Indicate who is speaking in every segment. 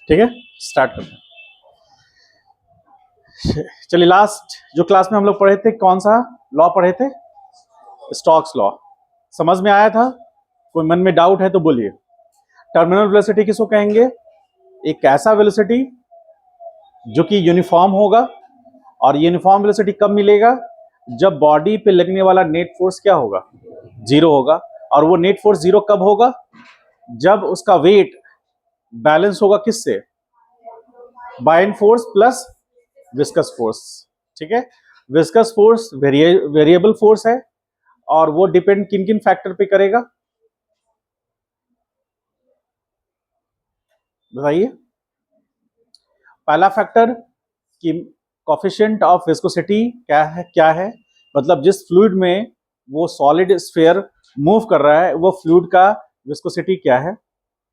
Speaker 1: ठीक है, स्टार्ट करते हैं। चलिए, लास्ट जो क्लास में हम लोग पढ़े थे, कौन सा लॉ पढ़े थे? Stokes law. समझ में आया था? कोई मन में डाउट है तो बोलिए। टर्मिनल वेलोसिटी किसको कहेंगे? एक ऐसा वेलोसिटी जो कि यूनिफॉर्म होगा, और यूनिफॉर्म वेलोसिटी कब मिलेगा? जब बॉडी पे लगने वाला नेट फोर्स क्या होगा? जीरो होगा। और वो नेट फोर्स जीरो कब होगा? जब उसका वेट बैलेंस होगा किससे? Bayern force plus viscous force. ठीक है, विस्कस फोर्स वेरिएबल फोर्स है, और वो डिपेंड किन किन फैक्टर पे करेगा बताइए। पहला फैक्टर कि कोफिशिएंट ऑफ विस्कोसिटी क्या है, मतलब जिस फ्लूइड में वो सॉलिड स्फीयर मूव कर रहा है, वो फ्लूइड का विस्कोसिटी क्या है,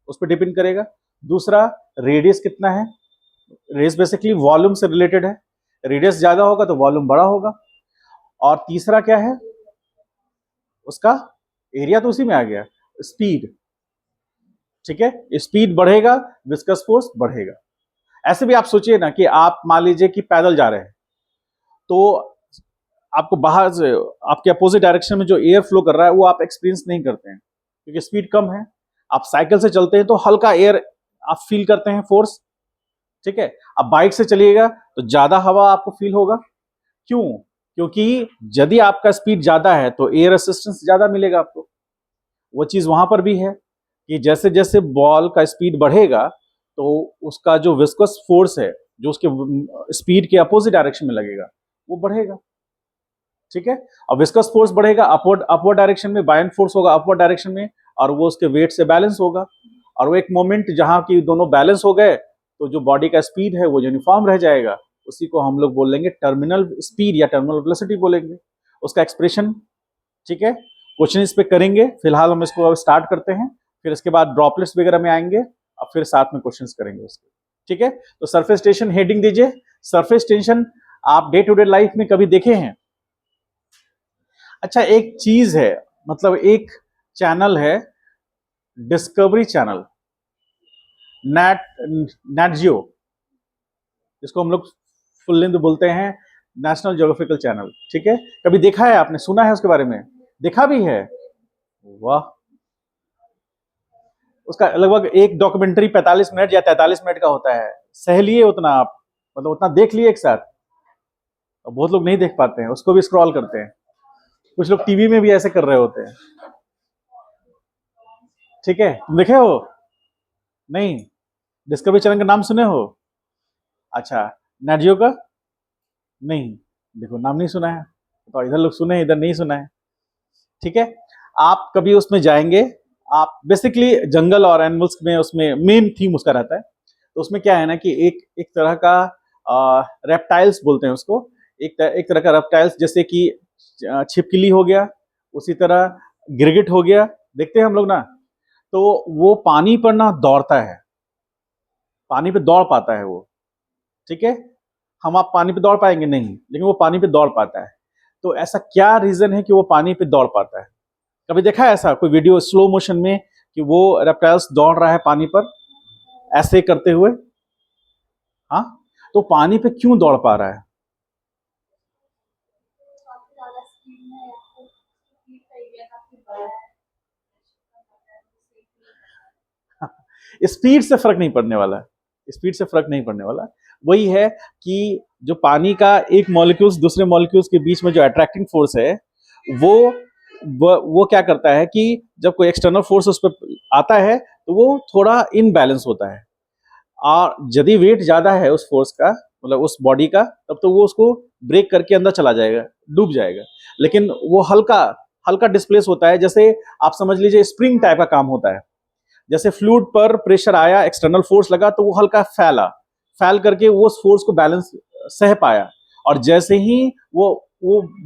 Speaker 1: उस पर डिपेंड करेगा। दूसरा, रेडियस कितना है। रेडियस बेसिकली वॉल्यूम से रिलेटेड है, रेडियस ज्यादा होगा तो वॉल्यूम बड़ा होगा। और तीसरा क्या है? उसका एरिया तो उसी में आ गया, स्पीड। ठीक है, स्पीड बढ़ेगा, विस्कस फोर्स बढ़ेगा। ऐसे भी आप सोचिए ना कि आप मान लीजिए कि पैदल जा रहे हैं, तो आपको बाहर से आपके अपोजिट डायरेक्शन में जो एयर फ्लो कर रहा है वो आप एक्सपीरियंस नहीं करते हैं क्योंकि स्पीड कम है। आप साइकिल से चलते हैं तो हल्का एयर आप फील करते हैं, फोर्स। ठीक है, अब बाइक से चलिएगा तो ज्यादा हवा आपको फील होगा। क्यों? क्योंकि यदि आपका स्पीड ज्यादा है तो एयर रेसिस्टेंस ज्यादा मिलेगा आपको। वो चीज वहां पर भी है कि जैसे जैसे बॉल का स्पीड बढ़ेगा तो उसका जो विस्कस फोर्स है, जो उसके स्पीड के अपोजिट डायरेक्शन में लगेगा, वो बढ़ेगा। ठीक है, और विस्कस फोर्स बढ़ेगा अपवर्ड डायरेक्शन में, बायन फोर्स होगा अपवर्ड डायरेक्शन में, और वो उसके वेट से बैलेंस होगा। और वो एक मोमेंट जहां की दोनों बैलेंस हो गए तो जो बॉडी का स्पीड है वो यूनिफॉर्म रह जाएगा। उसी को हम लोग बोलेंगे टर्मिनल स्पीड या टर्मिनल वेलोसिटी बोलेंगे, उसका एक्सप्रेशन। ठीक है, क्वेश्चन इस पे करेंगे। फिलहाल हम इसको स्टार्ट करते हैं, फिर इसके बाद ड्रॉपलेट्स वगैरह में आएंगे, और फिर साथ में क्वेश्चंस करेंगे उसके। ठीक है, तो सरफेस टेंशन हेडिंग दीजिए। सरफेस टेंशन आप डे टू डे लाइफ में कभी देखे हैं? अच्छा, एक चीज है, मतलब एक चैनल है, डिस्कवरी चैनल, नेट जियो, जिसको हम लोग फुल लेंथ बोलते हैं, नेशनल ज्योग्राफिकल चैनल। ठीक है, कभी देखा है आपने, सुना है उसके बारे में, देखा भी है? वाह, उसका लगभग एक डॉक्यूमेंट्री 45 मिनट या 43 मिनट का होता है। सह लिए उतना आप, मतलब उतना देख लिए एक साथ। बहुत लोग नहीं देख पाते हैं, उसको भी स्क्रॉल करते हैं। कुछ लोग टीवी में भी ऐसे कर रहे होते हैं। ठीक है, तुम देखे हो? नहीं? डिस्कवरी चैनल का नाम सुने हो? अच्छा, नेट जियो का नहीं? देखो, नाम नहीं सुना है तो इधर लोग सुने, इधर नहीं सुना है। ठीक है, आप कभी उसमें जाएंगे, आप बेसिकली जंगल और एनिमल्स में, उसमें मेन थीम उसका रहता है। तो उसमें क्या है ना कि एक तरह का रेप्टाइल्स बोलते हैं उसको, एक तरह का रेप्टाइल्स, जैसे कि छिपकली हो गया, उसी तरह गिरगिट हो गया, देखते हैं हम लोग ना। तो वो पानी पर ना दौड़ता है, पानी पे दौड़ पाता है वो। ठीक है, आप पानी पे दौड़ पाएंगे नहीं, लेकिन वो पानी पे दौड़ पाता है। तो ऐसा क्या रीजन है कि वो पानी पे दौड़ पाता है? कभी देखा है ऐसा कोई वीडियो स्लो मोशन में कि वो रेप्टाइल्स दौड़ रहा है पानी पर ऐसे करते हुए? हाँ, तो पानी पे क्यों दौड़ पा रहा है? स्पीड से फर्क नहीं पड़ने वाला, स्पीड से फर्क नहीं पड़ने वाला। वही है कि जो पानी का एक मॉलिक्यूल्स दूसरे मॉलिक्यूल्स के बीच में जो अट्रैक्टिंग फोर्स है, वो क्या करता है कि जब कोई एक्सटर्नल फोर्स उस पर आता है तो वो थोड़ा इनबैलेंस होता है। और यदि वेट ज्यादा है उस फोर्स का, मतलब उस बॉडी का, तब तो वो उसको ब्रेक करके अंदर चला जाएगा, डूब जाएगा। लेकिन वो हल्का हल्का डिस्प्लेस होता है, जैसे आप समझ लीजिए स्प्रिंग टाइप का काम होता है। जैसे फ्लूइड पर प्रेशर आया, एक्सटर्नल फोर्स लगा तो वो हल्का फैल करके वो उस फोर्स को बैलेंस सह पाया, और जैसे ही वो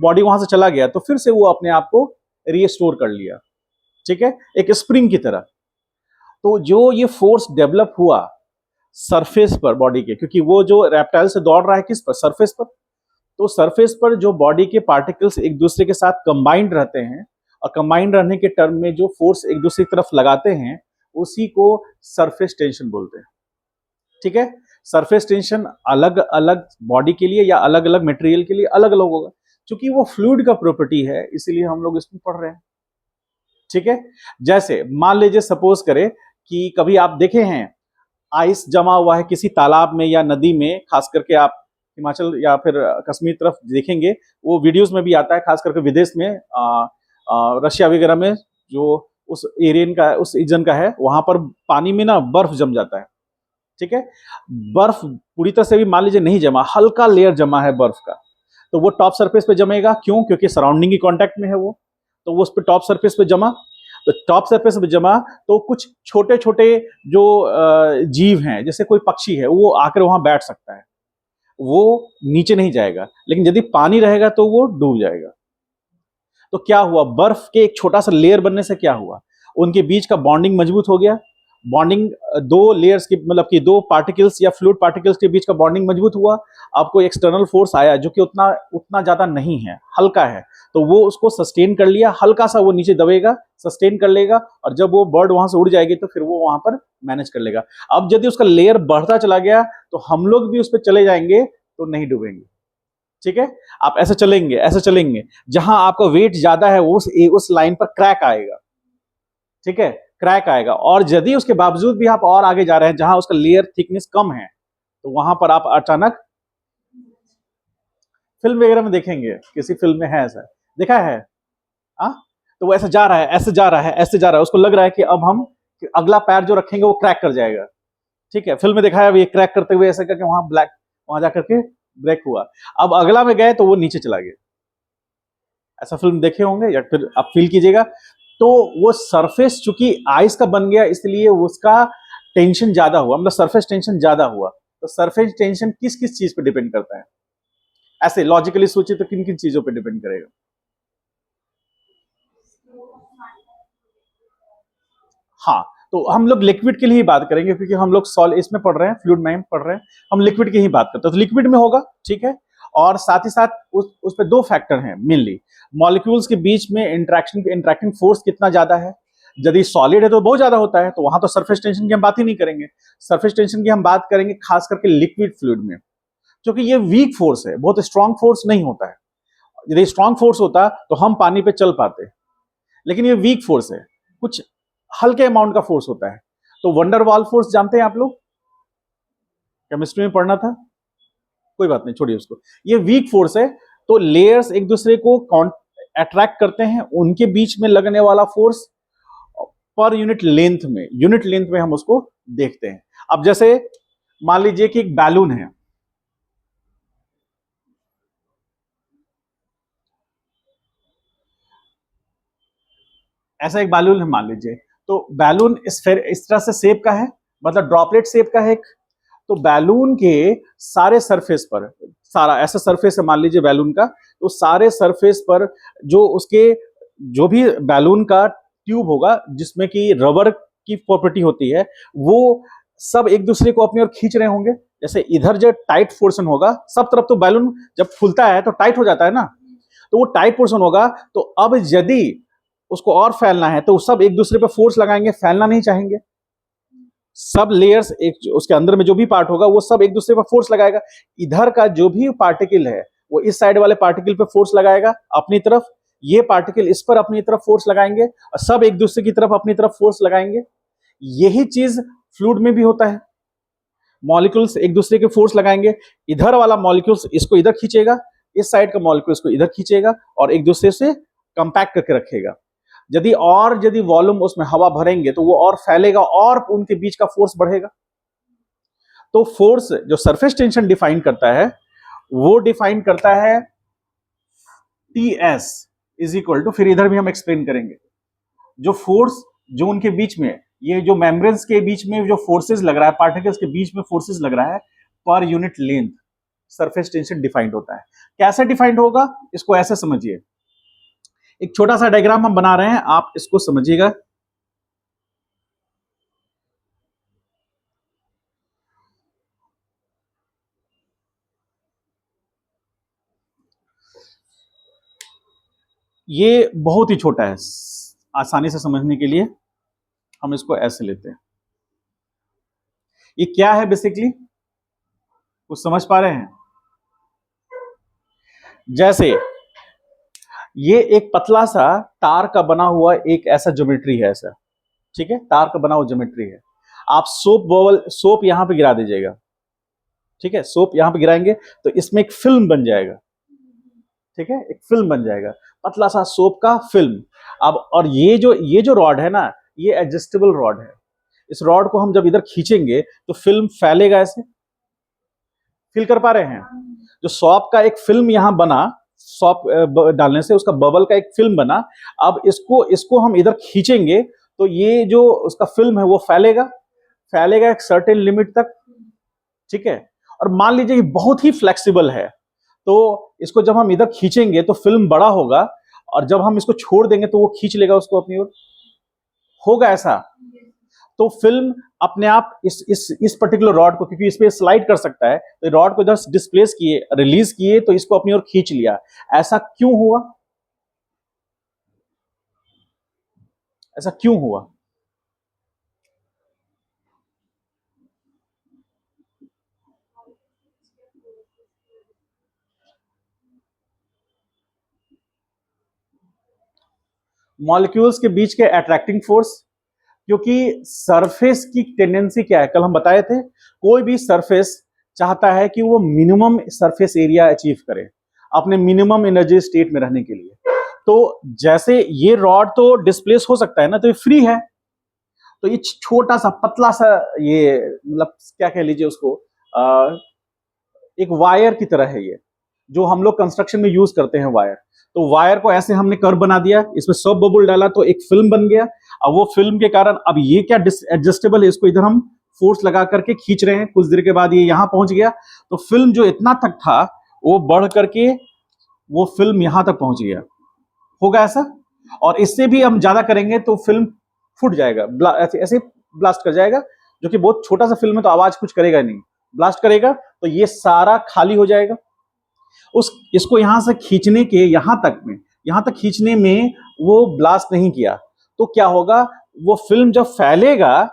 Speaker 1: बॉडी वहां से चला गया तो फिर से वो अपने आप को रीस्टोर कर लिया। ठीक है, एक स्प्रिंग की तरह। तो जो ये फोर्स डेवलप हुआ सरफेस पर बॉडी के, क्योंकि वो जो रेप्टाइल से दौड़ रहा है किस पर? सरफेस पर। तो सरफेस पर जो बॉडी के पार्टिकल्स एक दूसरे के साथ कंबाइंड रहते हैं, और कंबाइंड रहने के टर्म में जो फोर्स एक दूसरे की तरफ लगाते हैं, उसी को सरफेस टेंशन बोलते हैं। ठीक है। सरफेस टेंशन अलग अलग बॉडी के लिए या अलग अलग मटेरियल के लिए अलग अलग होगा, क्योंकि वो फ्लूइड का प्रॉपर्टी है, इसीलिए हम लोग इसमें पढ़ रहे हैं। ठीक है। जैसे मान लीजिए सपोज करें कि कभी आप देखे हैं आइस जमा हुआ है किसी तालाब में या नदी में, खास करके आप हिमाचल या फिर कश्मीर तरफ देखेंगे, वो वीडियोस में भी आता है, खास करके विदेश में रशिया वगैरह में, जो उस एरियन का उस रीजन का है, वहां पर पानी में ना बर्फ जम जाता है। ठीक है। बर्फ पूरी तरह से भी मान लीजिए नहीं जमा, हल्का लेयर जमा है बर्फ का, तो वो टॉप सरफेस पे जमेगा। क्यों? क्योंकि सराउंडिंग की कांटेक्ट में है वो, तो वो उस पर टॉप सरफेस पे जमा। तो टॉप सरफेस पे जमा तो कुछ छोटे छोटे जो जीव हैं, जैसे कोई पक्षी है, वो आकर वहां बैठ सकता है, वो नीचे नहीं जाएगा। लेकिन यदि पानी रहेगा तो वो डूब जाएगा। तो क्या हुआ, बर्फ के एक छोटा सा लेयर बनने से क्या हुआ, उनके बीच का बॉन्डिंग मजबूत हो गया। बॉन्डिंग दो लेयर्स की, मतलब कि दो पार्टिकल्स या फ्लूइड पार्टिकल्स के बीच का बॉन्डिंग मजबूत हुआ। आपको एक्सटर्नल फोर्स आया जो कि उतना उतना ज्यादा नहीं है, हल्का है, तो वो उसको सस्टेन कर लिया, हल्का सा वो नीचे दबेगा, सस्टेन कर लेगा, और जब वो बर्ड वहां से उड़ जाएगी तो फिर वो वहां पर मैनेज कर लेगा। अब यदि उसका लेयर बढ़ता चला गया तो हम लोग भी उस पर चले जाएंगे तो नहीं डूबेंगे। ठीक है। आप ऐसे चलेंगे, ऐसे चलेंगे, जहां आपका वेट ज्यादा है उस लाइन पर क्रैक आएगा। ठीक है, क्रैक आएगा। और यदि उसके बावजूद भी आप और आगे जा रहे हैं जहां उसका लेयर थिकनेस कम है, तो वहां पर आप अचानक, फिल्म वगैरह में देखेंगे, किसी फिल्म में है ऐसा, देखा है? हाँ। तो वो ऐसे जा रहा है, ऐसे जा रहा है, ऐसे जा रहा है, उसको लग रहा है कि अब हम अगला पैर जो रखेंगे वो क्रैक कर जाएगा। ठीक है, फिल्म में दिखाया ये क्रैक करते हुए ऐसे करके वहां जाकर के ब्रेक हुआ। अब अगला में गए तो वो नीचे चला गया। ऐसा फिल्म देखे होंगे या फिर आप फील कीजिएगा। तो वो सरफेस चूंकि आइस का बन गया, इसलिए उसका टेंशन ज्यादा हुआ, मतलब सरफेस टेंशन ज्यादा हुआ। तो सरफेस टेंशन किस किस चीज पे डिपेंड करता है? ऐसे लॉजिकली सोचिए तो किन किन चीजों पे डिपेंड करेगा? हाँ। तो हम लोग लिक्विड के लिए ही बात करेंगे, क्योंकि हम लोग सॉल इसमें पढ़ रहे हैं, फ्लूइड में पढ़ रहे हैं, हम लिक्विड की ही बात करते हैं, तो लिक्विड में होगा। ठीक है। और साथ ही साथ उस पे दो फैक्टर हैं मेनली, मॉलिक्यूल्स के बीच में इंटरेक्टिंग फोर्स कितना ज्यादा है। यदि सॉलिड है तो बहुत ज्यादा होता है, तो वहां तो सरफेस टेंशन की हम बात ही नहीं करेंगे। सरफेस टेंशन की हम बात करेंगे खास करके लिक्विड फ्लूइड में, क्योंकि ये वीक फोर्स है, बहुत स्ट्रांग फोर्स नहीं होता है। यदि स्ट्रांग फोर्स होता तो हम पानी पे चल पाते, लेकिन ये वीक फोर्स है, कुछ हल्के अमाउंट का फोर्स होता है। तो वंडरवाल फोर्स जानते हैं आप लोग, केमिस्ट्री में पढ़ना था, कोई बात नहीं, छोड़िए उसको। ये वीक फोर्स है, तो लेयर्स एक दूसरे को अट्रैक्ट करते हैं, उनके बीच में लगने वाला फोर्स पर यूनिट लेंथ में हम उसको देखते हैं। अब जैसे मान लीजिए कि एक बैलून है, ऐसा एक बैलून है मान लीजिए, तो बैलून इस तरह से शेप का है, मतलब ड्रॉपलेट शेप का है। तो बैलून के सारे सरफेस पर, सारा ऐसा सरफेस है मान लीजिए बैलून का, तो सारे सरफेस पर जो उसके, जो भी बैलून का ट्यूब होगा जिसमें कि रबर की प्रॉपर्टी होती है, वो सब एक दूसरे को अपनी ओर खींच रहे होंगे। जैसे इधर जो टाइट पोर्शन होगा, सब तरफ तो बैलून जब फूलता है तो टाइट हो जाता है ना, तो वो टाइट पोर्शन होगा। तो अब यदि उसको और फैलना है तो सब एक दूसरे पर फोर्स लगाएंगे, फैलना नहीं चाहेंगे। सब लेयर्स एक उसके अंदर में जो भी पार्ट होगा वो सब एक दूसरे पर फोर्स लगाएगा। इधर का जो भी पार्टिकल है वो इस साइड वाले पार्टिकल पे फोर्स लगाएगा अपनी तरफ, ये पार्टिकल इस पर अपनी तरफ फोर्स लगाएंगे, और सब एक दूसरे की तरफ अपनी तरफ फोर्स लगाएंगे। यही चीज फ्लूइड में भी होता है, मॉलिक्यूल्स एक दूसरे के फोर्स लगाएंगे। इधर वाला मॉलिक्यूल्स इसको इधर खींचेगा, इस साइड का मॉलिक्यूल्स को इधर खींचेगा, और एक दूसरे से कंपैक्ट करके रखेगा। यदि वॉल्यूम उसमें हवा भरेंगे तो वो और फैलेगा और उनके बीच का फोर्स बढ़ेगा। तो फोर्स जो सरफेस टेंशन डिफाइन करता है, वो डिफाइन करता है T S is equal to, फिर इधर भी हम एक्सप्लेन करेंगे, जो फोर्स जो उनके बीच में, ये जो मेम्ब्रेन्स के बीच में जो फोर्सेस लग रहा है, पार्टिकल्स के बीच में फोर्सेस लग रहा है, पर unit length surface tension defined होता है। कैसे डिफाइंड होगा, इसको ऐसे समझिए, एक छोटा सा डायग्राम हम बना रहे हैं, आप इसको समझिएगा। ये बहुत ही छोटा है, आसानी से समझने के लिए हम इसको ऐसे लेते हैं। ये क्या है बेसिकली, कुछ समझ पा रहे हैं? जैसे ये एक पतला सा तार का बना हुआ एक ऐसा ज्योमेट्री है ऐसा, ठीक है, तार का बना हुआ ज्योमेट्री है। आप सोप यहां पे गिरा दीजिएगा, ठीक है, सोप यहां पे गिराएंगे तो इसमें एक फिल्म बन जाएगा, ठीक है, एक फिल्म बन जाएगा, पतला सा सोप का फिल्म। अब और ये जो रॉड है ना, ये एडजस्टेबल रॉड है। इस रॉड को हम जब इधर खींचेंगे तो फिल्म फैलेगा ऐसे, फील कर पा रहे हैं? जो सॉप का एक फिल्म यहां बना, सॉप डालने से उसका बबल का एक फिल्म बना। अब इसको इसको हम इधर खींचेंगे तो ये जो उसका फिल्म है वो फैलेगा, फैलेगा एक सर्टेन लिमिट तक, ठीक है। और मान लीजिए ये बहुत ही फ्लेक्सिबल है, तो इसको जब हम इधर खींचेंगे तो फिल्म बड़ा होगा, और जब हम इसको छोड़ देंगे तो वो खींच लेगा उसको अपनी ओर, होगा ऐसा। तो फिल्म अपने आप इस पर्टिकुलर रॉड को, क्योंकि इस पे स्लाइड कर सकता है, तो रॉड को जस्ट डिस्प्लेस किए, रिलीज किए, तो इसको अपनी ओर खींच लिया। ऐसा क्यों हुआ? ऐसा क्यों हुआ? मॉलिक्यूल्स के बीच के अट्रैक्टिंग फोर्स, क्योंकि सरफेस की टेंडेंसी क्या है, कल हम बताए थे, कोई भी सरफेस चाहता है कि वो मिनिमम सरफेस एरिया अचीव करे अपने मिनिमम एनर्जी स्टेट में रहने के लिए। तो जैसे ये रॉड तो डिस्प्लेस हो सकता है ना, तो ये फ्री है, तो ये छोटा सा पतला सा, ये मतलब क्या कह लीजिए उसको, एक वायर की तरह है ये, जो हम लोग कंस्ट्रक्शन में यूज करते हैं वायर। तो वायर को ऐसे हमने कर्व बना दिया, इसमें सब बबल डाला तो एक फिल्म बन गया। अब वो फिल्म के कारण अब ये क्या एडजस्टेबल है, इसको इधर हम फोर्स लगा करके खींच रहे हैं, कुछ देर के बाद ये यहां पहुंच गया, तो फिल्म जो इतना तक था वो बढ़ करके वो फिल्म यहां तक पहुंच गया, होगा ऐसा। और इससे भी हम ज्यादा करेंगे तो फिल्म फूट जाएगा, ऐसे ऐसे ब्लास्ट कर जाएगा, जो कि बहुत छोटा सा फिल्म है तो आवाज कुछ करेगा नहीं, ब्लास्ट करेगा तो ये सारा खाली हो जाएगा। उस इसको यहां से खींचने के यहां तक खींचने में वो ब्लास्ट नहीं किया, तो क्या होगा, वो फिल्म जब फैलेगा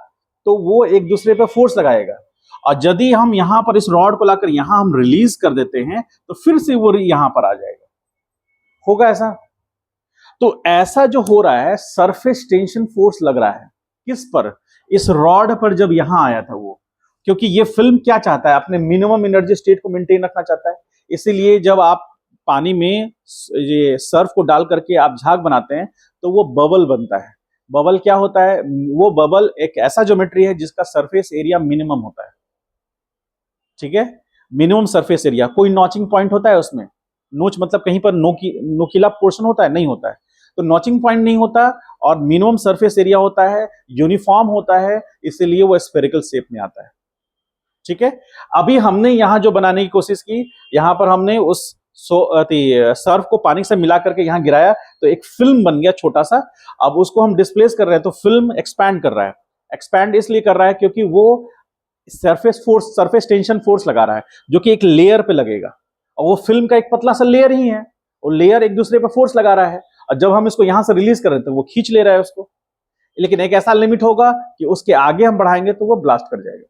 Speaker 1: तो वो एक दूसरे पर फोर्स लगाएगा, और यदि हम यहां पर इस रॉड को लाकर यहां हम रिलीज कर देते हैं तो फिर से वो यहां पर आ जाएगा, होगा ऐसा। तो ऐसा जो हो रहा है, सरफेस टेंशन फोर्स लग रहा है किस पर, इस रॉड पर जब यहां आया था वो, क्योंकि ये फिल्म क्या चाहता है, अपने मिनिमम एनर्जी स्टेट को मेंटेन रखना चाहता है। इसीलिए जब आप पानी में ये सर्फ को डाल करके आप झाग बनाते हैं तो वो बबल बनता है। बबल क्या होता है, वो बबल एक ऐसा ज्योमेट्री है जिसका सरफेस एरिया मिनिमम होता है, ठीक है, मिनिमम सरफेस एरिया। कोई नॉचिंग पॉइंट होता है उसमें, नोच मतलब कहीं पर नोकीला पोर्शन होता है, नहीं होता है, तो नॉचिंग पॉइंट नहीं होता, और मिनिमम सरफेस एरिया होता है, यूनिफॉर्म होता है, इसीलिए वो स्फेरिकल शेप में आता है, ठीक है। अभी हमने यहां जो बनाने की कोशिश की, यहां पर हमने उस सर्फ को पानी से मिला करके यहां गिराया तो एक फिल्म बन गया छोटा सा। अब उसको हम डिस्प्लेस कर रहे हैं तो फिल्म एक्सपैंड कर रहा है, एक्सपैंड इसलिए कर रहा है क्योंकि वो सरफेस टेंशन फोर्स लगा रहा है, जो कि एक लेयर पे लगेगा, और वो फिल्म का एक पतला सा लेयर ही है, वो लेयर एक दूसरे पे फोर्स लगा रहा है, और जब हम इसको यहां से रिलीज कर रहे हैं तो वो खींच ले रहा है उसको, लेकिन एक ऐसा लिमिट होगा कि उसके आगे हम बढ़ाएंगे तो वो ब्लास्ट कर जाएगा,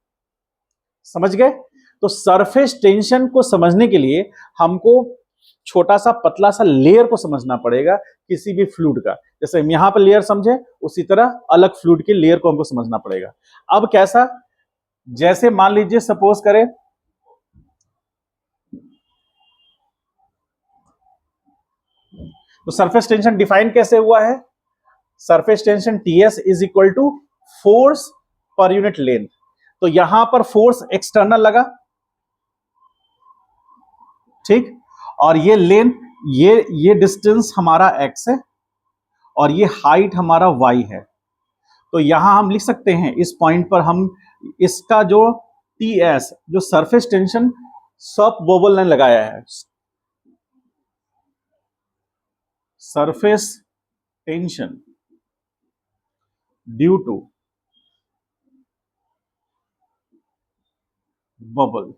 Speaker 1: समझ गए। तो सरफेस टेंशन को समझने के लिए हमको छोटा सा पतला सा लेयर को समझना पड़ेगा किसी भी फ्लूइड का, जैसे हम यहां पर लेयर समझे उसी तरह अलग फ्लूइड के लेयर को हमको समझना पड़ेगा। अब कैसा, जैसे मान लीजिए सपोज करें, तो सरफेस टेंशन डिफाइन कैसे हुआ है, surface tension TS is equal to force per unit length. तो यहां पर फोर्स एक्सटर्नल लगा, ठीक, और ये लेंथ, ये डिस्टेंस हमारा एक्स है, और ये हाइट हमारा वाई है। तो यहां हम लिख सकते हैं इस पॉइंट पर, हम इसका जो टी एस, जो सरफेस टेंशन सब बोबल ने लगाया है, surface tension due to bubble,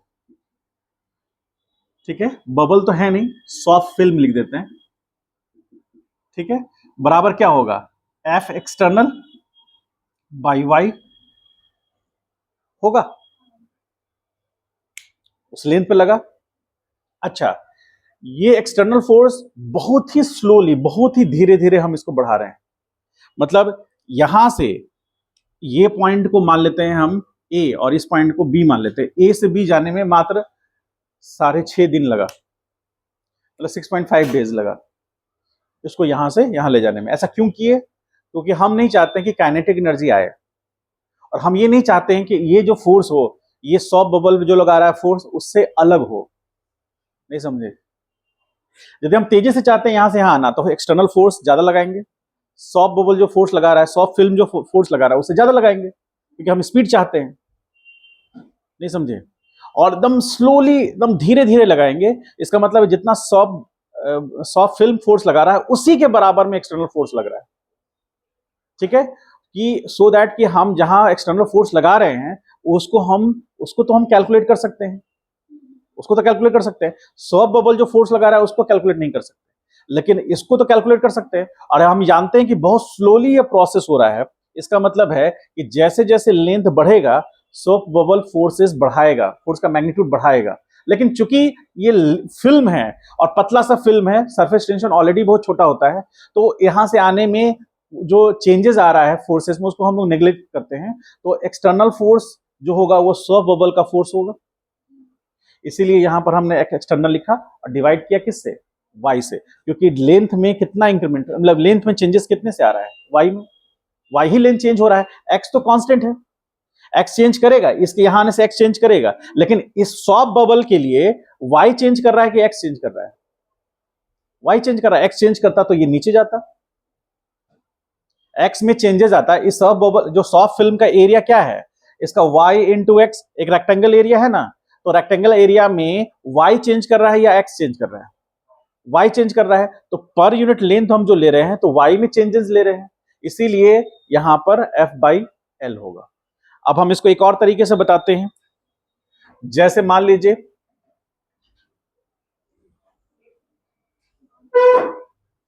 Speaker 1: ठीक है, बबल तो है नहीं, सॉफ्ट फिल्म लिख देते हैं, ठीक है, बराबर क्या होगा, एफ एक्सटर्नल बाई वाई होगा, उस लेंथ पे लगा। अच्छा, ये एक्सटर्नल फोर्स बहुत ही स्लोली, बहुत ही धीरे धीरे हम इसको बढ़ा रहे हैं। मतलब यहां से ये पॉइंट को मान लेते हैं हम ए और इस पॉइंट को बी मान लेते हैं। ए से बी जाने में मात्र 6.5 दिन लगा, मतलब 6.5 डेज लगा इसको यहां से यहां ले जाने में। ऐसा क्यों किए? क्योंकि हम नहीं चाहते कि काइनेटिक एनर्जी आए, और हम ये नहीं चाहते हैं कि ये जो फोर्स हो, ये सॉफ्ट बबल जो लगा रहा है फोर्स, उससे अलग हो। नहीं समझे? यदि हम तेजी से चाहते हैं यहां से यहां आना, तो एक्सटर्नल फोर्स ज्यादा लगाएंगे। सॉफ्ट बबल जो फोर्स लगा रहा है, सॉफ्ट फिल्म जो फोर्स लगा रहा है, उससे ज्यादा लगाएंगे, क्योंकि हम स्पीड चाहते हैं। नहीं समझे? और एकदम स्लोली, एकदम धीरे धीरे लगाएंगे। इसका मतलब जितना सॉफ्ट फिल्म फोर्स लगा रहा है, उसी के बराबर में एक्सटर्नल फोर्स लग रहा है। ठीक है? कि सो दैट कि हम जहां एक्सटर्नल फोर्स लगा रहे हैं, उसको तो हम कैलकुलेट कर सकते हैं। उसको तो कैलकुलेट कर सकते हैं। सॉफ्ट बबल जो फोर्स लगा रहा है उसको कैलकुलेट नहीं कर सकते, लेकिन इसको तो कैलकुलेट कर सकते हैं। और हम जानते हैं कि बहुत स्लोली ये प्रोसेस हो रहा है। इसका मतलब है कि जैसे जैसे लेंथ बढ़ेगा, सॉफ्ट बबल फोर्सेस बढ़ाएगा, फोर्स का मैग्नीट्यूड बढ़ाएगा। लेकिन चूंकि ये फिल्म है और पतला सा फिल्म है, सरफेस टेंशन ऑलरेडी बहुत छोटा होता है, तो यहां से आने में जो चेंजेस आ रहा है फोर्सेस में, उसको हम लोग नेग्लेक्ट करते हैं। तो एक्सटर्नल फोर्स जो होगा वो सॉफ्ट बबल का फोर्स होगा। इसीलिए यहां पर हमने एक एक्सटर्नल लिखा और डिवाइड किया किससे? वाई से। क्योंकि लेंथ में कितना इंक्रीमेंट, मतलब लेंथ में चेंजेस कितने से आ रहा है? वाई में। वाई ही लेंथ चेंज हो रहा है, एक्स तो कांस्टेंट है। एक्स चेंज करेगा, इसके यहां आने से एक्स चेंज करेगा, लेकिन इस सॉफ्ट बबल के लिए वाई चेंज कर रहा है कि एक्स चेंज कर रहा है? वाई चेंज कर रहा है। एक्स चेंज करता तो ये नीचे जाता। एक्स में चेंजेस आता है। इस सॉफ्ट बबल, जो सॉफ्ट फिल्म का एरिया क्या है, इसका वाई इंटू एक्स, एक रेक्टेंगल एरिया है ना, तो रेक्टेंगल एरिया में वाई चेंज कर रहा है या एक्स चेंज कर रहा है? वाई चेंज कर रहा है। तो पर यूनिट लेंथ हम जो ले रहे हैं, तो वाई में चेंजेस ले रहे हैं, इसीलिए यहां पर एफ बाई एल होगा। अब हम इसको एक और तरीके से बताते हैं। जैसे मान लीजिए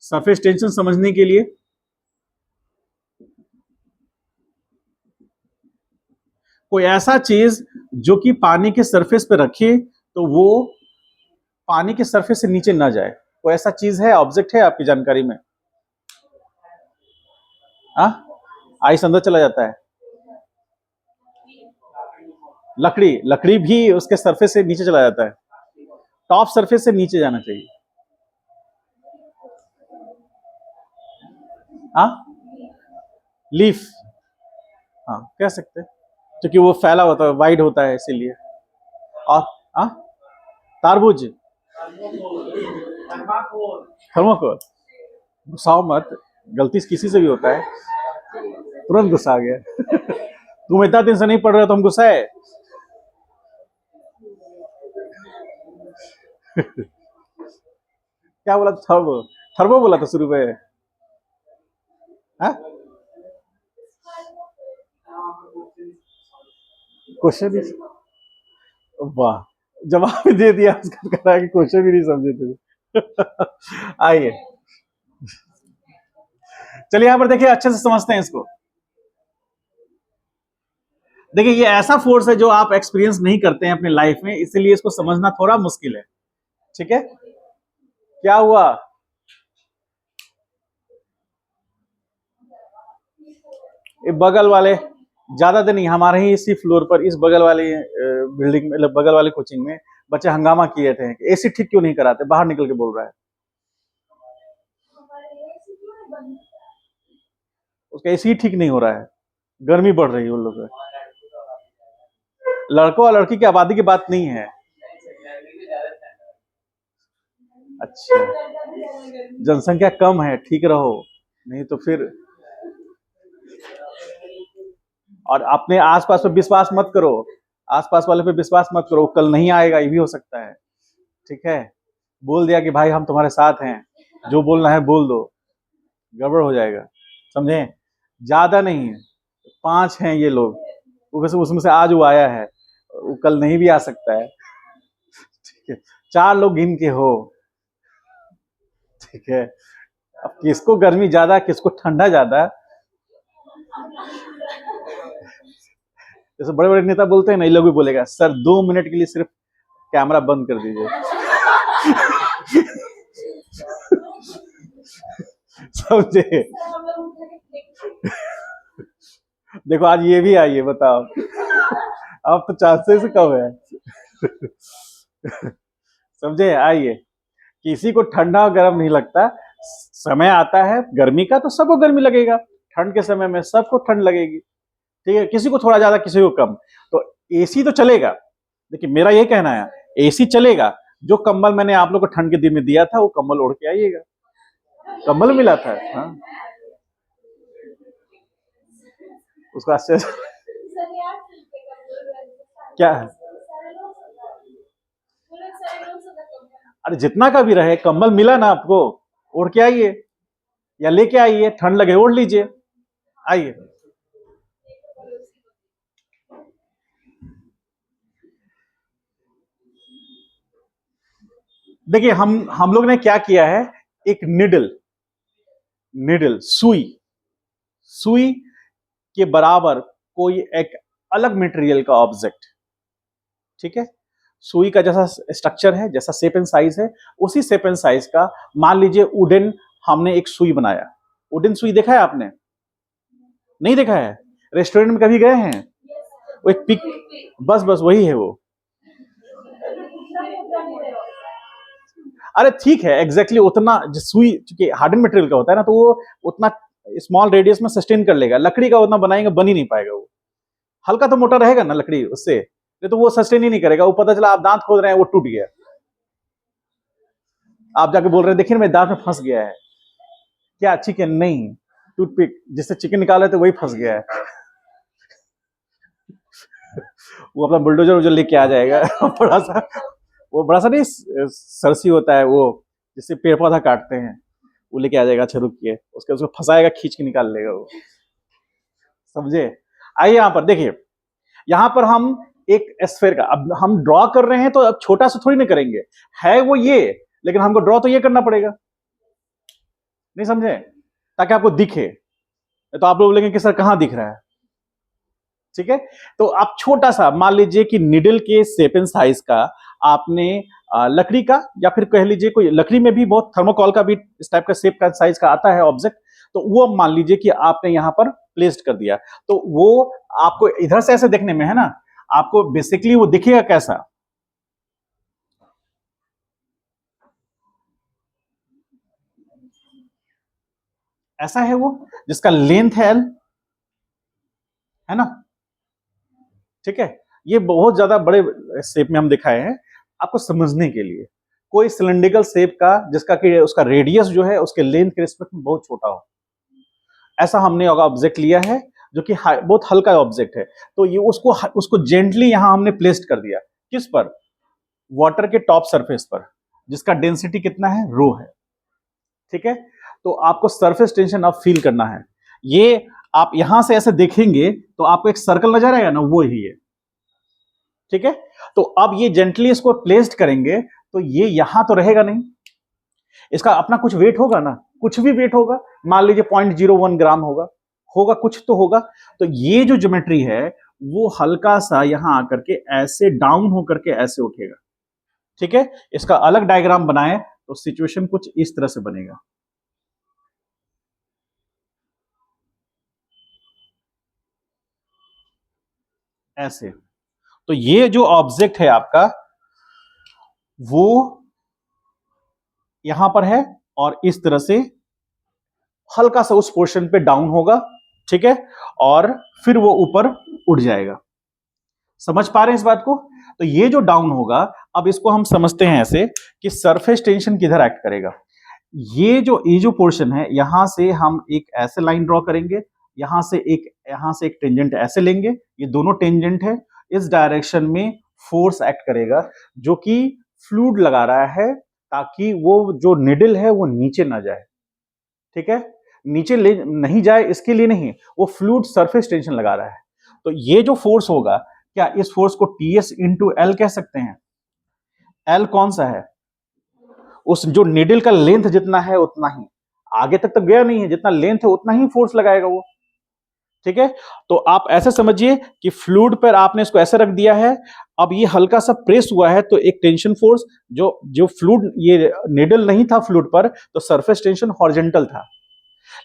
Speaker 1: सरफेस टेंशन समझने के लिए कोई ऐसा चीज जो कि पानी के सरफेस पे रखिए तो वो पानी के सरफेस से नीचे ना जाए, कोई ऐसा चीज है, ऑब्जेक्ट है आपकी जानकारी में? आइस अंदर चला जाता है। लकड़ी, लकड़ी भी उसके सरफेस से नीचे चला जाता है। टॉप सरफेस से नीचे जाना चाहिए। लीफ, हाँ कह सकते हैं, क्योंकि वो फैला होता है, वाइड होता है, इसीलिए। और तारबूज, थर्मोकोल। गुस्साओ मत, गलती किसी से भी होता है। तुरंत गुस्सा आ गया। तुम इतना दिन से नहीं पढ़ रहे हो, तुम गुस्सा है। क्या बोला? थर्बो, थर्बो बोला था शुरू में। क्वेश्चन ही, वाह, जवाब भी दे दिया उसका, कह रहा है कि क्वेश्चन भी नहीं समझे थे। आइए, चलिए यहां पर देखिए, अच्छे से समझते हैं इसको। देखिए, ये ऐसा फोर्स है जो आप एक्सपीरियंस नहीं करते हैं अपनी लाइफ में, इसीलिए इसको समझना थोड़ा मुश्किल है। ठीक है? क्या हुआ? ये बगल वाले, ज्यादा दिन नहीं, हमारे ही इसी फ्लोर पर, इस बगल वाली बिल्डिंग में, मतलब बगल वाले कोचिंग में बच्चे हंगामा किए थे कि एसी ठीक क्यों नहीं कराते, बाहर निकल के बोल रहा है। उसका एसी ठीक नहीं हो रहा है, गर्मी बढ़ रही है उन लोगों को। लड़कों और लड़की की आबादी की बात नहीं है। अच्छा, जनसंख्या कम है, ठीक रहो, नहीं तो फिर। और अपने आसपास पे विश्वास मत करो, आसपास वाले पे विश्वास मत करो, कल नहीं आएगा, ये भी हो सकता है। ठीक है? बोल दिया कि भाई हम तुम्हारे साथ हैं, जो बोलना है बोल दो, गड़बड़ हो जाएगा। समझे? ज्यादा नहीं है, 5 हैं ये लोग, उसमें से आज वो आया है, वो कल नहीं भी आ सकता है। ठीक है? 4 लोग गिन के हो। ठीक है? अब किसको गर्मी ज्यादा, किसको ठंडा ज्यादा, जैसे बड़े बड़े नेता बोलते हैं ना, ये लोग भी बोलेगा सर 2 मिनट के लिए सिर्फ कैमरा बंद कर दीजिए। समझे? देखो आज ये भी आई है, बताओ। अब तो चांसेस कम है। समझे? आइए, किसी को ठंडा और गर्म नहीं लगता। समय आता है गर्मी का तो सबको गर्मी लगेगा, ठंड के समय में सबको ठंड लगेगी। ठीक है, किसी को थोड़ा ज्यादा, किसी को कम। तो एसी तो चलेगा। देखिए मेरा ये कहना है, एसी चलेगा। जो कंबल मैंने आप लोग को ठंड के दिन में दिया था, वो कंबल ओढ़ के आइएगा। कंबल मिला था। हाँ, उसका आश्चर्य क्या है? अरे जितना का भी रहे, कंबल मिला ना आपको, ओढ़ के आइए या लेके आइए, ठंड लगे ओढ़ लीजिए। आइए। देखिए हम लोग ने क्या किया है, एक निडल, निडल सुई, सुई के बराबर कोई एक अलग मटेरियल का ऑब्जेक्ट, ठीक है, सुई का जैसा स्ट्रक्चर है, जैसा शेप एंड साइज है, उसी शेप एंड साइज का मान लीजिए वुडन हमने एक सुई बनाया। वुडन सुई देखा है आपने? नहीं देखा है? रेस्टोरेंट में कभी गए हैं? वो एक पिक, बस बस वही है वो। अरे ठीक है, एग्जैक्टली उतना सुई चूंकि हार्डन मटेरियल का होता है ना, तो वो उतना स्मॉल रेडियस में सस्टेन कर लेगा। लकड़ी का उतना बनाएंगे बन ही नहीं पाएगा। वो हल्का तो मोटा रहेगा ना लकड़ी, उससे नहीं तो वो सस्टेन ही नहीं करेगा। वो पता चला आप दांत खोद रहे हैं, वो टूट गया, आप जाके बोल रहे हैं देखिए मेरे दांत में फंस गया है। क्या चिकन? नहीं, टूथपिक जिससे चिकन निकाला तो वही फंस गया है। वो अपना बुलडोजर उजर लेके आ जाएगा। बड़ा सा, वो बड़ा सा नहीं, सरसी होता है वो, जिससे पेड़ पौधा काटते हैं, वो लेके आ जाएगा। अच्छा रुकिए, उसके उसको फंसाएगा, खींच के निकाल लेगा वो। समझे? आइए यहां पर देखिए, यहां पर हम एक स्फीयर का अब हम ड्रॉ कर रहे हैं, तो अब छोटा सा थोड़ी ना करेंगे, है वो ये, लेकिन हमको ड्रॉ तो ये करना पड़ेगा। नहीं समझे? ताकि आपको दिखे। तो आप लोग बोलेंगे कि सर कहां दिख रहा है? ठीक है, तो आप छोटा सा मान लीजिए कि निडल के शेप एंड साइज का आपने लकड़ी का, या फिर कह लीजिए कोई लकड़ी में भी बहुत थर्मोकॉल का भी इस टाइप का शेप का साइज का आता है ऑब्जेक्ट, तो वो मान लीजिए कि आपने यहां पर प्लेस्ड कर दिया। तो वो आपको इधर से ऐसे देखने में है ना, आपको बेसिकली वो दिखेगा कैसा? ऐसा है वो, जिसका लेंथ है एल, है ना? ठीक है, ये बहुत ज्यादा बड़े शेप में हम दिखाए हैं आपको समझने के लिए। कोई सिलेंड्रिकल शेप का जिसका कि उसका रेडियस जो है उसके लेंथ के रिस्पेक्ट में बहुत छोटा हो, ऐसा हमने ऑब्जेक्ट लिया है, जो कि बहुत हल्का ऑब्जेक्ट है। तो ये उसको उसको जेंटली यहां हमने प्लेस्ड कर दिया। किस पर? वाटर के टॉप सरफेस पर, जिसका डेंसिटी कितना है? रो है। ठीक है, तो आपको सरफेस टेंशन अब फील करना है। ये आप यहां से ऐसे देखेंगे तो आपको एक सर्कल नजर आएगा ना, वो ही है। ठीक है, तो अब ये जेंटली इसको प्लेस्ड करेंगे, तो ये यहां तो रहेगा नहीं, इसका अपना कुछ वेट होगा ना, कुछ भी वेट होगा, मान लीजिए 0.01 ग्राम होगा, होगा कुछ तो होगा। तो ये जो ज्योमेट्री है वो हल्का सा यहां आकर के ऐसे डाउन होकर के ऐसे उठेगा। ठीक है, इसका अलग डायग्राम बनाए तो सिचुएशन कुछ इस तरह से बनेगा। ऐसे, तो ये जो ऑब्जेक्ट है आपका वो यहां पर है, और इस तरह से हल्का सा उस पोर्शन पे डाउन होगा। ठीक है, और फिर वो ऊपर उड़ जाएगा। समझ पा रहे हैं इस बात को? तो ये जो डाउन होगा, अब इसको हम समझते हैं ऐसे कि सरफेस टेंशन किधर एक्ट करेगा। ये जो पोर्शन है, यहां से हम एक ऐसे लाइन ड्रॉ करेंगे, यहां से एक टेंजेंट ऐसे लेंगे, ये दोनों टेंजेंट है, इस डायरेक्शन में फोर्स एक्ट करेगा, जो कि फ्लूइड लगा रहा है, ताकि वो जो निडल है वो नीचे ना जाए। ठीक है, नीचे ले नहीं जाए इसके लिए नहीं, वो फ्लूइड सरफेस टेंशन लगा रहा है। तो ये जो फोर्स होगा, क्या इस फोर्स को टीएस इंटू एल कह सकते हैं? एल कौन सा है? उस जो निडल का लेंथ जितना है उतना ही, आगे तक तो गया नहीं है, जितना लेंथ है उतना ही फोर्स लगाएगा वो। ठीक है, तो आप ऐसे समझिए कि फ्लूइड पर आपने इसको ऐसे रख दिया है, अब ये हल्का सा प्रेस हुआ है तो एक टेंशन फोर्स, जो जो फ्लूइड, ये निडल नहीं था फ्लूइड पर, तो सरफेस टेंशन हॉरिजॉन्टल था,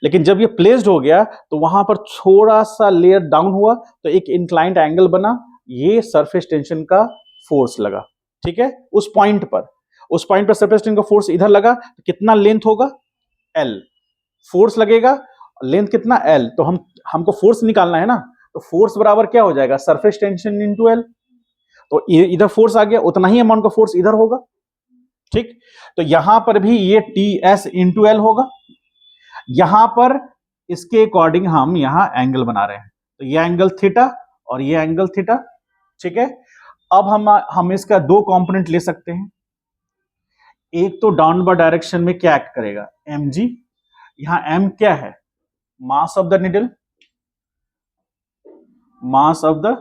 Speaker 1: लेकिन जब ये प्लेस्ड हो गया तो वहां पर थोड़ा सा लेयर डाउन हुआ तो एक इंक्लाइंड एंगल बना, ये सरफेस टेंशन का फोर्स लगा। ठीक है, उस पॉइंट पर सरफेस टेंशन का फोर्स इधर लगा तो कितना लेंथ होगा, एल फोर्स लगेगा, लेंथ कितना एल, तो हमको फोर्स निकालना है ना, तो फोर्स बराबर क्या हो जाएगा, सरफेस टेंशन इंटू एल, तो इधर फोर्स आ गया, उतना ही अमाउंट का फोर्स इधर होगा। ठीक, तो यहां पर भी ये टी एस इंटू एल होगा। यहां पर इसके अकॉर्डिंग हम यहां एंगल बना रहे हैं, तो ये एंगल थीटा और ये एंगल थीटा। ठीक है, अब हम इसका दो कंपोनेंट ले सकते हैं, एक तो डाउनवर्ड डायरेक्शन में क्या एक्ट करेगा, एम जी, यहां एम क्या है, mass of the needle, mass of the,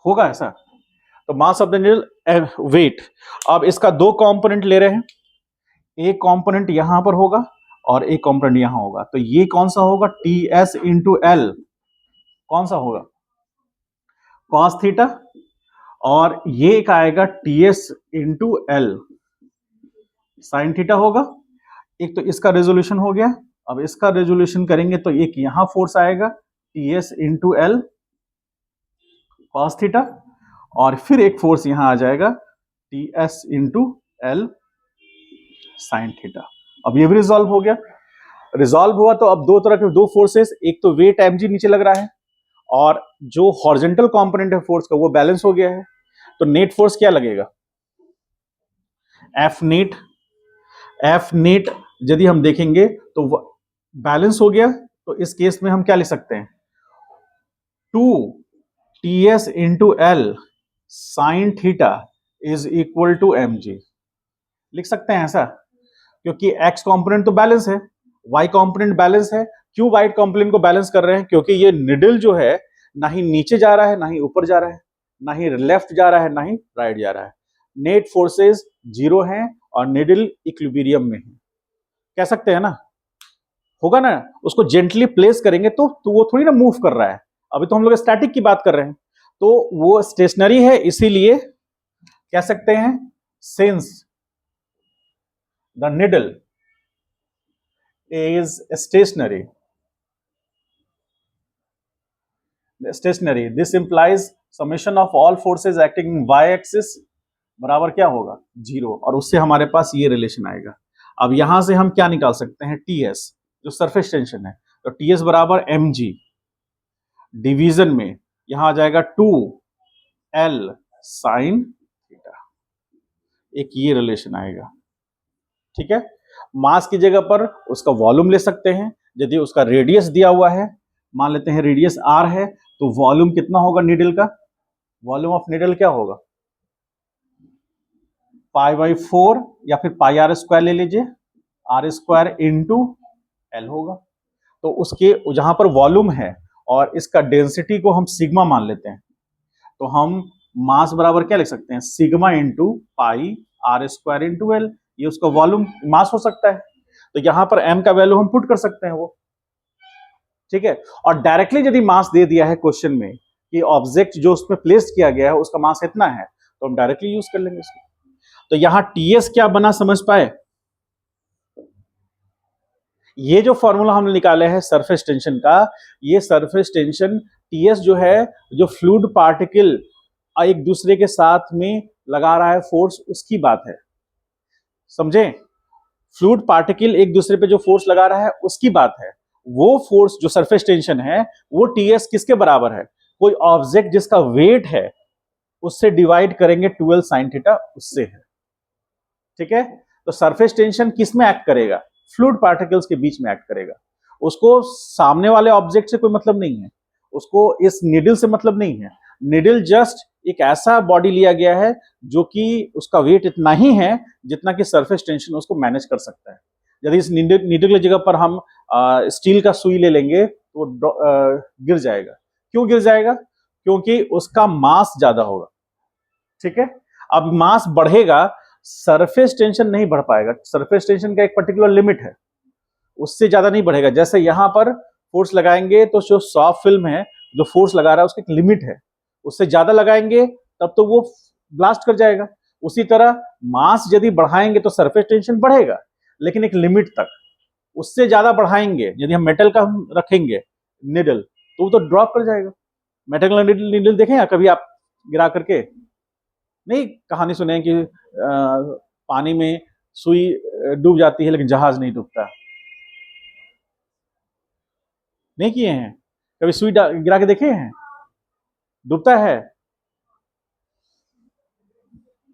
Speaker 1: होगा ऐसा, तो mass of the needle, weight. अब इसका दो कंपोनेंट ले रहे हैं, एक कंपोनेंट यहां पर होगा और एक कंपोनेंट यहां होगा, तो ये कौन सा होगा, टी एस इंटू एल, कौन सा होगा, कॉस थीटा, और ये एक आएगा T S into L, sine theta होगा। एक तो इसका रेजोल्यूशन हो गया, अब इसका रेजोल्यूशन करेंगे तो एक यहां फोर्स आएगा T S into L cos theta, और फिर एक फोर्स यहां आ जाएगा T S into L sine theta. अब ये भी रिजॉल्व हो गया, रिजॉल्व हुआ तो अब दो तरह के दो फोर्सेस, एक तो वेट एम जी नीचे लग रहा है और जो हॉरिजॉन्टल कंपोनेंट है फोर्स का वो बैलेंस हो गया है, तो नेट फोर्स क्या लगेगा, एफ नेट। एफ नेट यदि हम देखेंगे तो बैलेंस हो गया, तो इस केस में हम क्या लिख सकते हैं, two T S into L sine theta is equal to M G, लिख सकते हैं ऐसा, क्योंकि एक्स कंपोनेंट तो बैलेंस है, वाई कंपोनेंट बैलेंस है। क्यों वाई कंपोनेंट को बैलेंस कर रहे हैं, क्योंकि ये निडल जो है ना ही नीचे जा रहा है, ना ही ऊपर जा रहा है, ना ही लेफ्ट जा रहा है, ना ही राइट जा रहा है, नेट फोर्सेस जीरो हैं और निडल इक्विलिब्रियम में है, कह सकते हैं ना, होगा ना, उसको जेंटली प्लेस करेंगे तो वो थोड़ी ना मूव कर रहा है, अभी तो हम लोग स्टैटिक की बात कर रहे हैं, तो वो स्टेशनरी है, इसीलिए कह सकते हैं since the needle is stationary. This implies summation of all forces acting in y-axis बराबर क्या होगा, जीरो, और उससे हमारे पास ये रिलेशन आएगा। अब यहां से हम क्या निकाल सकते हैं, टीएस जो सरफेस टेंशन है, तो टीएस बराबर एम जी, डिवीजन में यहां आ जाएगा टू एल साइन थीटा, एक ये रिलेशन आएगा। ठीक है, मास की जगह पर उसका वॉल्यूम ले सकते हैं, यदि उसका रेडियस दिया हुआ है, मान लेते हैं रेडियस आर है, तो वॉल्यूम कितना होगा नीडल का, वॉल्यूम ऑफ नीडल क्या होगा, पाई बाई 4 या फिर पाई आर स्क्वायर ले लीजिए, आर स्क्वायर इंटू एल होगा, तो उसके जहां पर वॉल्यूम है और इसका डेंसिटी को हम सिग्मा मान लेते हैं, तो हम मास बराबर क्या लिख सकते हैं, sigma into pi R square into L, ये उसका वॉल्यूम मास हो सकता है, तो यहां पर m का वैल्यू हम पुट कर सकते हैं वो। ठीक है, और डायरेक्टली यदि मास दे दिया है क्वेश्चन में कि ऑब्जेक्ट जो उसमें प्लेस किया गया है उसका मास इतना है, तो हम डायरेक्टली यूज कर लेंगे इसको। तो यहां टीएस क्या बना, समझ पाए, ये जो फॉर्मूला हमने निकाले है सरफेस टेंशन का, ये सरफेस टेंशन टीएस जो है, जो फ्लूइड पार्टिकल एक दूसरे के साथ में लगा रहा है फोर्स, उसकी बात है, समझे, फ्लूइड पार्टिकल एक दूसरे पे जो फोर्स लगा रहा है उसकी बात है, वो फोर्स जो सरफेस टेंशन है वो टीएस किसके बराबर है, कोई ऑब्जेक्ट जिसका वेट है उससे डिवाइड करेंगे 12 साइन थीटा, उससे है। ठीक है, तो सरफेस टेंशन किस में एक्ट करेगा, फ्लूइड पार्टिकल्स के बीच में एक्ट करेगा, उसको सामने वाले ऑब्जेक्ट से कोई मतलब नहीं है, उसको इस निडल से मतलब नहीं है, निडल जस्ट एक ऐसा बॉडी लिया गया है जो कि उसका वेट इतना ही है जितना कि सरफेस टेंशन उसको मैनेज कर सकता है। यदि इस निडल की जगह पर हम स्टील का सुई ले लेंगे तो गिर जाएगा, क्यों गिर जाएगा, क्योंकि उसका मास ज्यादा होगा। ठीक है, अब मास बढ़ेगा, सरफेस टेंशन नहीं बढ़ पाएगा, सरफेस टेंशन का एक पर्टिकुलर लिमिट है, उससे ज्यादा नहीं बढ़ेगा। जैसे यहाँ पर फोर्स लगाएंगे तो जो सॉफ्ट फिल्म है, जो फोर्स लगा रहा है उसकी एक लिमिट है, उससे ज्यादा लगाएंगे तब तो वो ब्लास्ट कर जाएगा। उसी तरह मास यदि बढ़ाएंगे तो सरफेस टेंशन बढ़ेगा, लेकिन एक लिमिट तक। उससे ज्यादा बढ़ाएंगे, यदि हम मेटल का हम रखेंगे निडल, तो वो तो ड्रॉप कर जाएगा। मेटल का निडल देखें या कभी आप गिरा करके? नहीं, कहानी सुने कि पानी में सुई डूब जाती है लेकिन जहाज नहीं डूबता। नहीं किए हैं? कभी सुई गिरा के देखे हैं? डूबता है?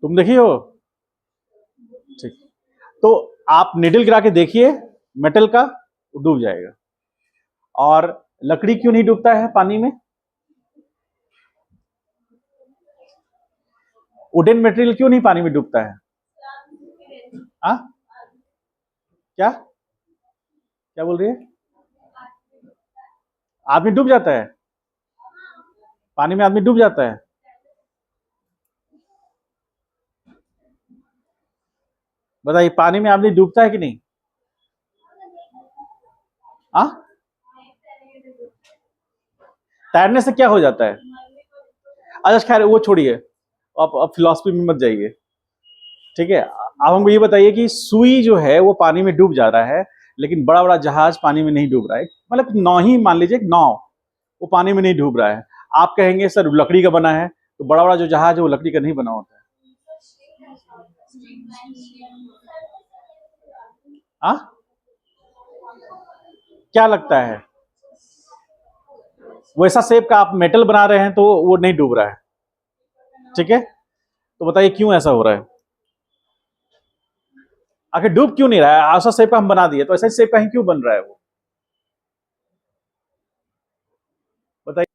Speaker 1: तुम देखिए हो? ठीक। तो आप निडल गिरा के देखिए मेटल का, डूब जाएगा। और लकड़ी क्यों नहीं डूबता है पानी में? वुडन मटेरियल क्यों नहीं पानी में डूबता है? आ? क्या क्या बोल रही है? आदमी डूब जाता है पानी में? आदमी डूब जाता है? बताइए, पानी में आदमी डूबता है कि नहीं? आ? तैरने से क्या हो जाता है? अच्छा खैर वो छोड़िए, अब फिलॉसफी में मत जाइए। ठीक है, अब हमको ये बताइए कि सुई जो है वो पानी में डूब जा रहा है, लेकिन बड़ा बड़ा जहाज पानी में नहीं डूब रहा है। मतलब नाव ही मान लीजिए, नाव, वो पानी में नहीं डूब रहा है। आप कहेंगे सर लकड़ी का बना है, तो बड़ा बड़ा जो जहाज है वो लकड़ी का नहीं बना होता है। आ? क्या लगता है? वैसा शेप का आप मेटल बना रहे हैं तो वो नहीं डूब रहा है। ठीक है, तो बताइए क्यों ऐसा हो रहा है? आखिर डूब क्यों नहीं रहा है? ऐसा शेप का हम बना दिए तो ऐसा शेप का ही क्यों बन रहा है वो? बताइए।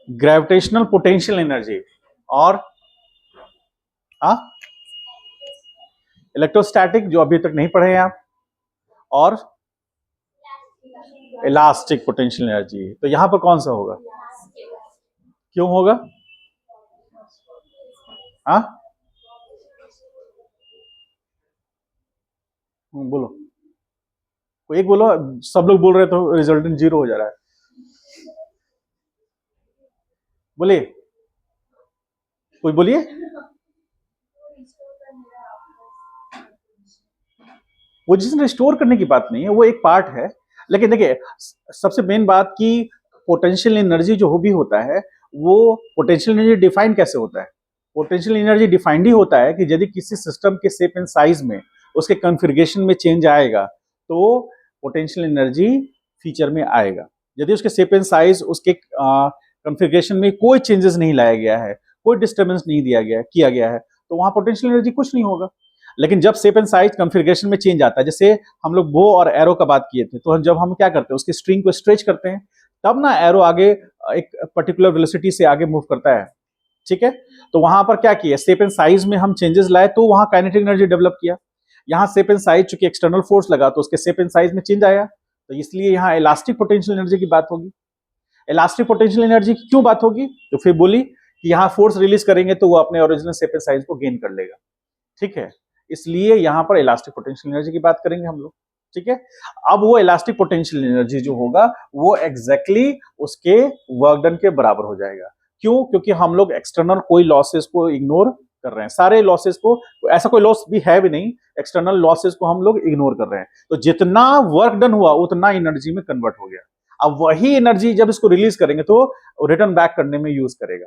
Speaker 1: ग्रेविटेशनल पोटेंशियल एनर्जी और इलेक्ट्रोस्टैटिक, जो अभी तक नहीं पढ़े हैं आप, और इलास्टिक पोटेंशियल एनर्जी। तो यहां पर कौन सा होगा? क्यों होगा? हाँ, बोलो, कोई एक बोलो। सब लोग बोल रहे तो रिजल्टेंट जीरो हो जा रहा है। बोलिए, कोई बोलिए। पोजीशन रिस्टोर करने की बात नहीं है, वो एक पार्ट है। लेकिन देखिए, सबसे मेन बात की पोटेंशियल एनर्जी जो भी होता है, वो पोटेंशियल एनर्जी डिफाइन कैसे होता है? पोटेंशियल एनर्जी डिफाइंड ही होता है कि यदि किसी सिस्टम के शेप एंड साइज में, उसके कॉन्फ़िगरेशन में चेंज आएगा तो पोटेंशियल एनर्जी फीचर में आएगा। यदि उसके शेप एंड साइज, उसके कॉन्फ़िगरेशन में कोई चेंजेस नहीं लाया गया है, कोई डिस्टर्बेंस नहीं किया गया है, तो वहां पोटेंशियल एनर्जी कुछ नहीं होगा। लेकिन जब शेप एंड साइज कॉन्फ़िगरेशन में चेंज आता है, जैसे हम लोग बो और एरो का बात किए थे, तो जब हम क्या करते हैं, उसकी स्ट्रिंग को स्ट्रेच करते हैं, तब ना एरो आगे एक पर्टिकुलर वेलोसिटी से आगे मूव करता है। ठीक है, तो वहां पर क्या किया, शेप एंड साइज में हम चेंजेस लाए तो वहां काइनेटिक एनर्जी डेवलप किया। यहाँ शेप एंड साइज, चूंकि एक्सटर्नल फोर्स लगा तो उसके शेप एंड साइज में चेंज आया, तो इसलिए यहाँ इलास्टिक पोटेंशियल एनर्जी की बात होगी। इलास्टिक पोटेंशियल एनर्जी की क्यों बात होगी? तो फिर बोली कि यहाँ फोर्स रिलीज करेंगे तो वो अपने ओरिजिनल शेप एंड साइज को गेन कर लेगा। ठीक है, इसलिए यहां पर इलास्टिक पोटेंशियल एनर्जी की बात करेंगे हम लोग। ठीक है, अब वो इलास्टिक पोटेंशियल एनर्जी जो होगा वो एग्जैक्टली उसके वर्क डन के बराबर हो जाएगा। क्यों? क्योंकि हम लोग एक्सटर्नल कोई लॉसेस को इग्नोर कर रहे हैं, सारे लॉसेस को, ऐसा कोई लॉस भी है भी नहीं, एक्सटर्नल लॉसेस को हम लोग इग्नोर कर रहे हैं। तो जितना वर्क डन हुआ उतना एनर्जी में कन्वर्ट हो गया। अब वही एनर्जी जब इसको रिलीज करेंगे तो रिटर्न बैक करने में यूज करेगा।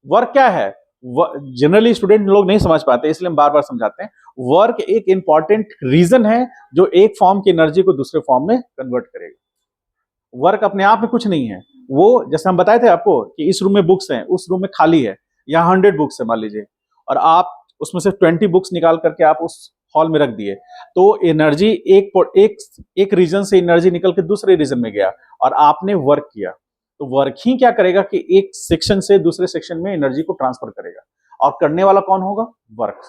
Speaker 1: वर्क क्या है? जनरली स्टूडेंट लोग नहीं समझ पाते, इसलिए हम बार बार समझाते हैं। वर्क एक इंपॉर्टेंट रीजन है जो एक फॉर्म की एनर्जी को दूसरे फॉर्म में कन्वर्ट करेगा। वर्क अपने आप में कुछ नहीं है। वो जैसे हम बताए थे आपको कि इस रूम में बुक्स हैं, उस रूम में खाली है, यहाँ 100 बुक्स है मान लीजिए, और आप उसमें से 20 बुक्स निकाल करके आप उस हॉल में रख दिए, तो एनर्जी एक रीजन से एनर्जी निकल के दूसरे रीजन में गया और आपने वर्क किया। तो वर्क ही क्या करेगा कि एक सेक्शन से दूसरे सेक्शन में एनर्जी को ट्रांसफर करेगा, और करने वाला कौन होगा? वर्क।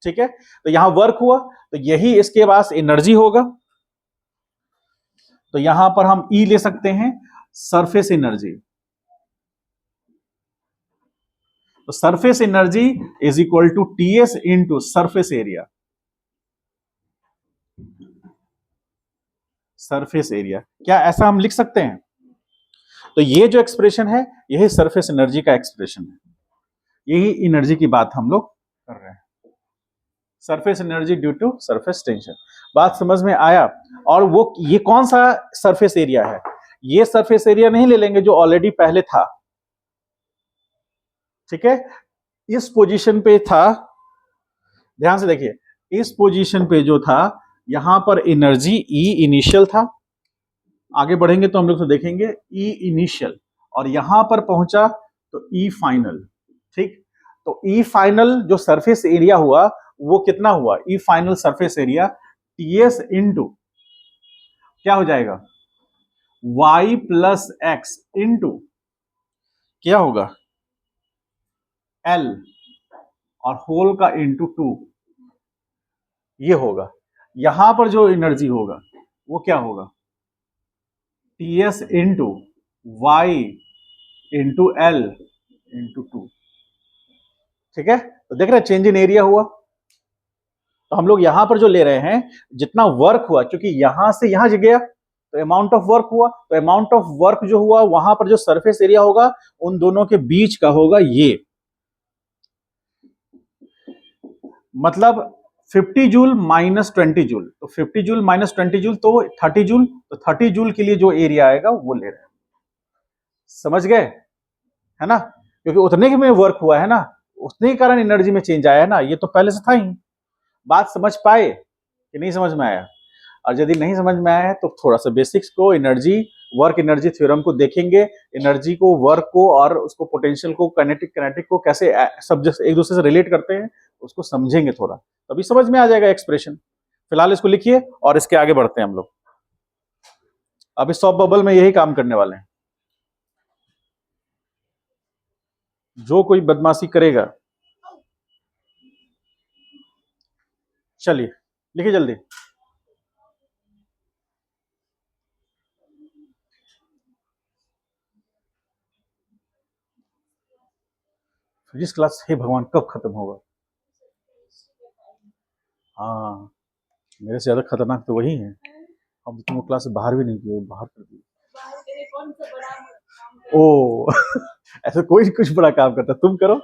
Speaker 1: ठीक है, तो यहां वर्क हुआ तो यही इसके पास एनर्जी होगा। तो यहां पर हम ई ले सकते हैं, सरफेस एनर्जी। तो surface energy is equal to TS into surface area. Surface area. क्या ऐसा हम लिख सकते हैं? तो ये जो एक्सप्रेशन है यही सरफेस एनर्जी का एक्सप्रेशन है, यही एनर्जी की बात हम लोग कर रहे हैं, surface energy due to surface tension. बात समझ में आया? और वो ये कौन सा सरफेस एरिया है? ये सरफेस एरिया नहीं ले लेंगे जो ऑलरेडी पहले था, ठीक है, इस पोजीशन पे था, ध्यान से देखिए, इस पोजीशन पे जो था यहां पर एनर्जी ई इनिशियल था, आगे बढ़ेंगे तो हम लोग तो देखेंगे ई इनिशियल, और यहां पर पहुंचा तो ई फाइनल, ठीक। तो ई फाइनल जो सरफेस एरिया हुआ वो कितना हुआ? E final surface area TS into क्या हो जाएगा? y प्लस एक्स इंटू क्या होगा? L और होल का इंटू 2, ये होगा। यहां पर जो एनर्जी होगा वो क्या होगा? TS into Y into L into 2, ठीक है। तो देख रहे हैं चेंज इन एरिया हुआ। तो हम लोग यहां पर जो ले रहे हैं जितना वर्क हुआ, क्योंकि यहां से यहां गया तो अमाउंट ऑफ वर्क हुआ, तो अमाउंट ऑफ वर्क जो हुआ वहां पर जो सरफेस एरिया होगा उन दोनों के बीच का होगा ये, मतलब 50 जूल माइनस 20 जूल, तो 50 जूल माइनस 20 जूल तो 30 जूल, तो 30 जूल के लिए जो एरिया आएगा वो ले रहे हैं। समझ गए? है ना, क्योंकि उतने में वर्क हुआ है ना, उतने के कारण एनर्जी में चेंज आया है ना, ये तो पहले से था ही। बात समझ पाए कि नहीं समझ में आया? और यदि नहीं समझ में आया है तो थोड़ा सा बेसिक्स को, एनर्जी वर्क एनर्जी थ्योरम को देखेंगे, एनर्जी को, वर्क को और उसको पोटेंशियल को, काइनेटिक को कैसे सब एक दूसरे से रिलेट करते हैं उसको समझेंगे थोड़ा, तभी समझ में आ जाएगा एक्सप्रेशन। फिलहाल इसको लिखिए और इसके आगे बढ़ते हैं हम लोग। अभी सॉफ्ट बबल में यही काम करने वाले हैं, जो कोई बदमाशी करेगा। चलिए लिखिए जल्दी। फिजिक्स क्लास हे भगवान कब खत्म होगा? हाँ, मेरे से ज्यादा खतरनाक तो वही है, हम तुम क्लास से बाहर भी नहीं किए, बाहर कर दिए। ओ ऐसा कोई कुछ बड़ा काम करता, तुम करो।